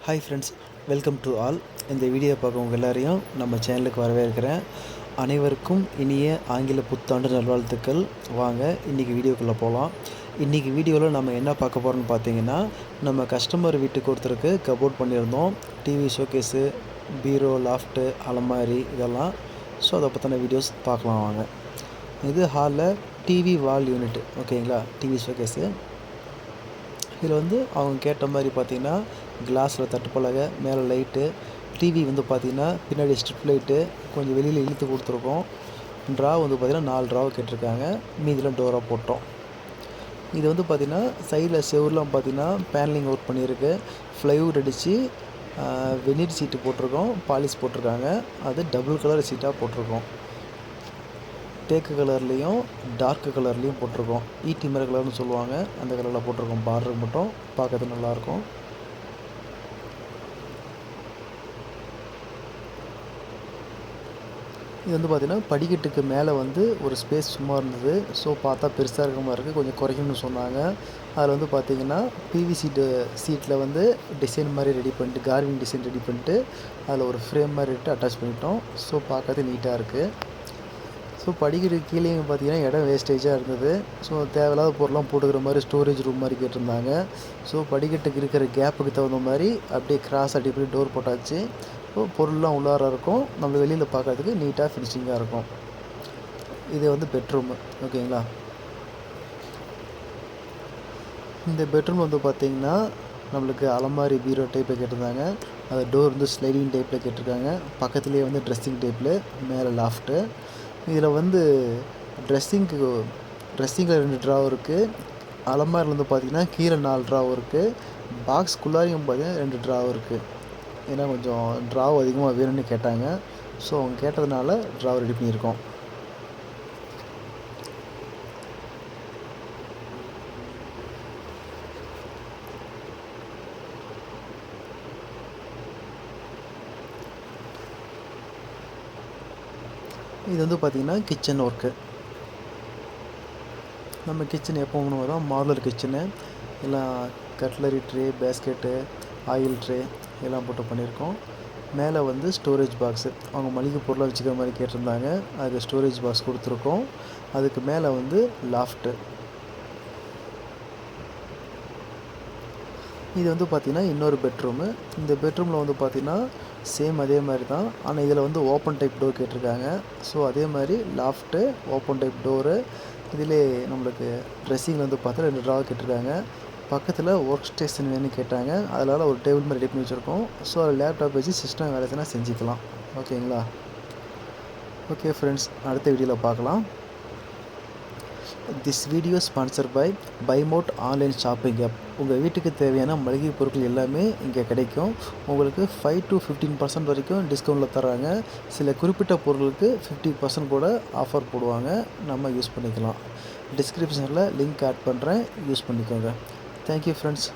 Hi friends, welcome to all. இந்த video பார்க்குறவங்க எல்லாரையும் நம்ம சேனலுக்கு வரவேற்கிறேன். அனைவருக்கும் இனிய ஆங்கில புத்தாண்டு நல்வாழ்த்துக்கள். வாங்க இன்றைக்கி வீடியோக்குள்ளே போகலாம். இன்றைக்கி வீடியோவில் நம்ம என்ன பார்க்க போகிறோம்னு பார்த்தீங்கன்னா, நம்ம கஸ்டமர் வீட்டுக்கு ஒருத்தருக்கு கபோர்ட் பண்ணியிருந்தோம். டிவி ஷோகேஸு, பீரோ, லாஃப்ட்டு, அலமாரி இதெல்லாம். ஸோ அதை பற்றின வீடியோஸ் பார்க்கலாம் வாங்க. இது ஹாலில் டிவி வால் யூனிட், ஓகேங்களா? TV showcase. இதில் அவங்க கேட்ட மாதிரி பார்த்திங்கன்னா கிளாஸில் தட்டுப்பலகை, மேலே லைட்டு, டிவி பார்த்திங்கன்னா பின்னாடி ஸ்ட்ரிப் லைட்டு கொஞ்சம் வெளியில் இழுத்து கொடுத்துருக்கோம். ட்ரா பார்த்திங்கன்னா 4 ட்ராவை கேட்டிருக்காங்க. மீதியில் டோராக போட்டோம். இது பார்த்திங்கன்னா சைடில் செவர்லாம் பார்த்திங்கன்னா பேனலிங் ஒர்க் பண்ணியிருக்கு. ஃப்ளைவுட் அடித்து வெனீர் சீட்டு போட்டிருக்கோம், பாலிஷ் போட்டிருக்காங்க. அது டபுள் கலர் சீட்டாக போட்டிருக்கோம். தேக்கு கலர்லேயும் டார்க்கு கலர்லேயும் போட்டிருக்கோம். ஈட்டி மர கலர்னு சொல்லுவாங்க, அந்த கலரில் போட்டிருக்கோம். பார்டர் மட்டும் பார்க்கறது நல்லாயிருக்கும். இது பார்த்திங்கன்னா படிக்கட்டுக்கு மேலே ஒரு ஸ்பேஸ் சும்மா இருந்தது. ஸோ பார்த்தா பெருசாக இருக்க மாதிரி இருக்குது, கொஞ்சம் குறைக்கணும்னு சொன்னாங்க. அதில் பார்த்திங்கன்னா பிவி சீட்டில் டிசைன் மாதிரி ரெடி பண்ணிட்டு, கார்விங் டிசைன் ரெடி பண்ணிட்டு அதில் ஒரு ஃப்ரேம் மாதிரி இட்டு அட்டாச் பண்ணிட்டோம். ஸோ பார்க்கறது நீட்டாக இருக்குது. ஸோ படிக்கிற கீழே பார்த்திங்கன்னா இடம் வேஸ்டேஜாக இருந்தது. ஸோ தேவையில்லாத பொருள்லாம் போட்டுக்கிற மாதிரி ஸ்டோரேஜ் ரூம் மாதிரி கேட்டிருந்தாங்க. ஸோ படிக்கட்டுக்கு இருக்கிற கேப்புக்கு தகுந்த மாதிரி அப்படியே கிராஸ் அடிப்படி டோர் போட்டாச்சு. ஸோ பொருள்லாம் உள்ளார இருக்கும், நம்ம வெளியில் பார்க்கறதுக்கு நீட்டாக ஃபினிஷிங்காக இருக்கும். இது பெட்ரூமு, ஓகேங்களா? இந்த பெட்ரூம் பார்த்திங்கன்னா நம்மளுக்கு அலமாரி பீரோ டைப்பில் கேட்டிருந்தாங்க. அது டோர் ஸ்லைடிங் டைப்பில் கேட்டிருக்காங்க. பக்கத்துலேயே ட்ரெஸ்ஸிங் டைப்பில், மேலே லாஃப்ட்டு. இதில் ட்ரெஸ்ஸிங்கில் 2 ட்ராவ் இருக்குது. அலமாரியில் பார்த்திங்கன்னா கீழே 4 ட்ராவ் இருக்குது. பாக்ஸ்குள்ளாரையும் பார்த்திங்கன்னா 2 ட்ராவ் இருக்குது. ஏன்னா கொஞ்சம் ட்ராவ் அதிகமாக வேணும்னு கேட்டாங்க. ஸோ அவங்க கேட்டதுனால ட்ராவ் ரெடி பண்ணியிருக்கோம். இது பார்த்திங்கன்னா கிச்சன் ஒர்க்கு. நம்ம கிச்சன் எப்போ வரும், மாடுலர் கிச்சனு. எல்லாம் cutlery tray, basket, oil tray எல்லாம் போட்டு பண்ணியிருக்கோம். மேலே ஸ்டோரேஜ் பாக்ஸு, அவங்க மளிகை பொருளாக வச்சுக்கிற மாதிரி கேட்டிருந்தாங்க. அதுக்கு ஸ்டோரேஜ் பாக்ஸ் கொடுத்துருக்கோம். அதுக்கு மேலே லாஃப்ட்டு. இது பார்த்திங்கன்னா இன்னொரு பெட்ரூமு. இந்த பெட்ரூமில் பார்த்திங்கன்னா சேம் அதே மாதிரி தான். ஆனால் இதில் ஓப்பன் டைப் டோர் கேட்டிருக்காங்க. ஸோ அதே மாதிரி லாஃப்ட்டு, ஓப்பன் டைப் டோரு. இதிலே நம்மளுக்கு ட்ரெஸ்ஸிங்கில் பார்த்தா 2 ட்ரா கேட்டிருக்காங்க. பக்கத்தில் ஒர்க் ஸ்டேஷன் வேணும்னு கேட்டாங்க. அதனால் ஒரு டேபிள் மாதிரி ரெடி பண்ணி வச்சுருக்கோம். ஸோ அதில் லேப்டாப் வச்சு சிஸ்டம் வேலை செய்யலாம், செஞ்சுக்கலாம். ஓகேங்களா? ஓகே ஃப்ரெண்ட்ஸ், அடுத்த வீடியோவில் பார்க்கலாம். This video sponsor by Bymode online shopping app. உங்கள் வீட்டுக்கு தேவையான மளிகை பொருட்கள் எல்லாமே இங்கே கிடைக்கும். உங்களுக்கு 5 to 15% வரைக்கும் டிஸ்கவுண்ட்டில் தராங்க. சில குறிப்பிட்ட பொருளுக்கு 50% கூட ஆஃபர் போடுவாங்க. நம்ம யூஸ் பண்ணிக்கலாம். டிஸ்கிரிப்ஷனில் லிங்க் ஆட் பண்ணுறேன், யூஸ் பண்ணிக்கோங்க. Thank you friends.